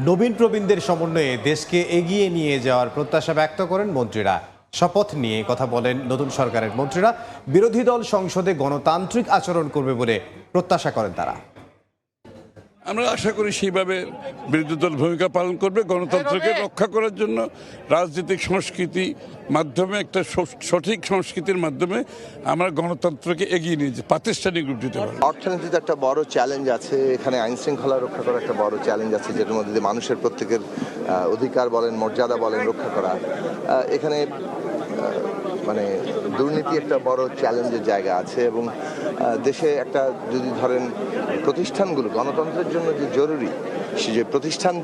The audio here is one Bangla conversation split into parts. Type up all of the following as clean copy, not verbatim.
নবীন প্রবীণদের সমন্বয়ে দেশকে এগিয়ে নিয়ে যাওয়ার প্রত্যাশা ব্যক্ত করেন মন্ত্রীরা। শপথ নিয়ে কথা বলেন নতুন সরকারের মন্ত্রীরা। বিরোধী দল সংসদে গণতান্ত্রিক আচরণ করবে বলে প্রত্যাশা করেন তারা। আমরা আশা করি সেইভাবে বিরোধী দল ভূমিকা পালন করবে, গণতন্ত্রকে রক্ষা করার জন্য রাজনৈতিক সংস্কৃতি মাধ্যমে একটা সঠিক সংস্কৃতির মাধ্যমে আমরা গণতন্ত্রকে এগিয়ে নিয়ে যাই, প্রাতিষ্ঠানিক রূপ দিতে পারবো। অর্থনীতিতে একটা বড় চ্যালেঞ্জ আছে, এখানে আইন শৃঙ্খলা রক্ষা করা একটা বড় চ্যালেঞ্জ আছে, যেটার মধ্যে দিয়ে মানুষের প্রত্যেকের অধিকার বলেন, মর্যাদা বলেন রক্ষা করা। এখানে মানে দুর্নীতি একটা বড় চ্যালেঞ্জের জায়গা আছে এবং দেশে একটা যদি ধরেন প্রতিষ্ঠানগুলো গণতন্ত্রের জন্য যে জরুরি, সে যে প্রতিষ্ঠান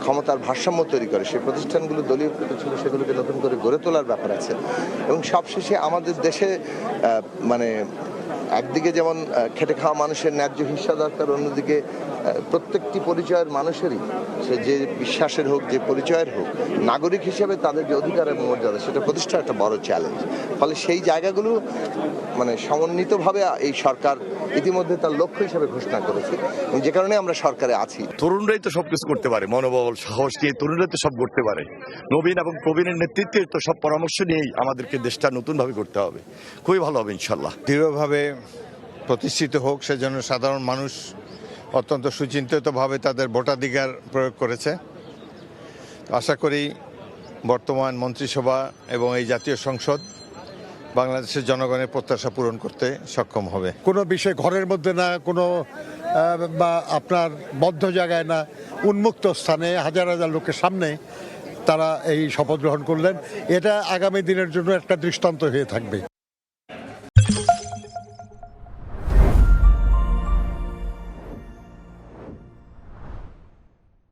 ক্ষমতার ভারসাম্য তৈরি করে, সেই প্রতিষ্ঠানগুলো দলীয়কৃত ছিল, সেগুলোকে নতুন করে গড়ে তোলার ব্যাপার আছে। এবং সবশেষে আমাদের দেশে মানে একদিকে যেমন খেটে খাওয়া মানুষের ন্যায্য হিস্সা দরকার, অন্যদিকে প্রত্যেকটি পরিচয়ের মানুষেরই, সে যে বিশ্বাসের হোক, যে পরিচয়ের হোক, নাগরিক হিসেবে তাদের যে অধিকার এবং মর্যাদা, সেটা প্রতিষ্ঠা একটা বড় চ্যালেঞ্জ। ফলে সেই জায়গাগুলো মানে সমন্বিতভাবে এই সরকার ইতিমধ্যে তার লক্ষ্য হিসেবে ঘোষণা করেছে, এবং যে কারণে আমরা সরকারে আছি। তরুণরাই তো সবকিছু করতে পারে, মনোবল সাহস নিয়ে তরুণরাই তো সব করতে পারে। নবীন এবং প্রবীণের নেতৃত্বে তো সব পরামর্শ নিয়েই আমাদেরকে দেশটা নতুনভাবে করতে হবে। খুবই ভালো হবে ইনশাল্লাহ। দৃঢ়ভাবে প্রতিষ্ঠিত হোক, সেজন্য সাধারণ মানুষ অত্যন্ত সুচিন্তিতভাবে তাদের ভোটাধিকার প্রয়োগ করেছে। আশা করি বর্তমান মন্ত্রিসভা এবং এই জাতীয় সংসদ বাংলাদেশের জনগণের প্রত্যাশা পূরণ করতে সক্ষম হবে। কোনো বিষয় ঘরের মধ্যে না, কোনো বা আপনার বদ্ধ জায়গায় না, উন্মুক্ত স্থানে হাজার হাজার লোকের সামনে তারা এই শপথ গ্রহণ করলেন। এটা আগামী দিনের জন্য একটা দৃষ্টান্ত হয়ে থাকবে।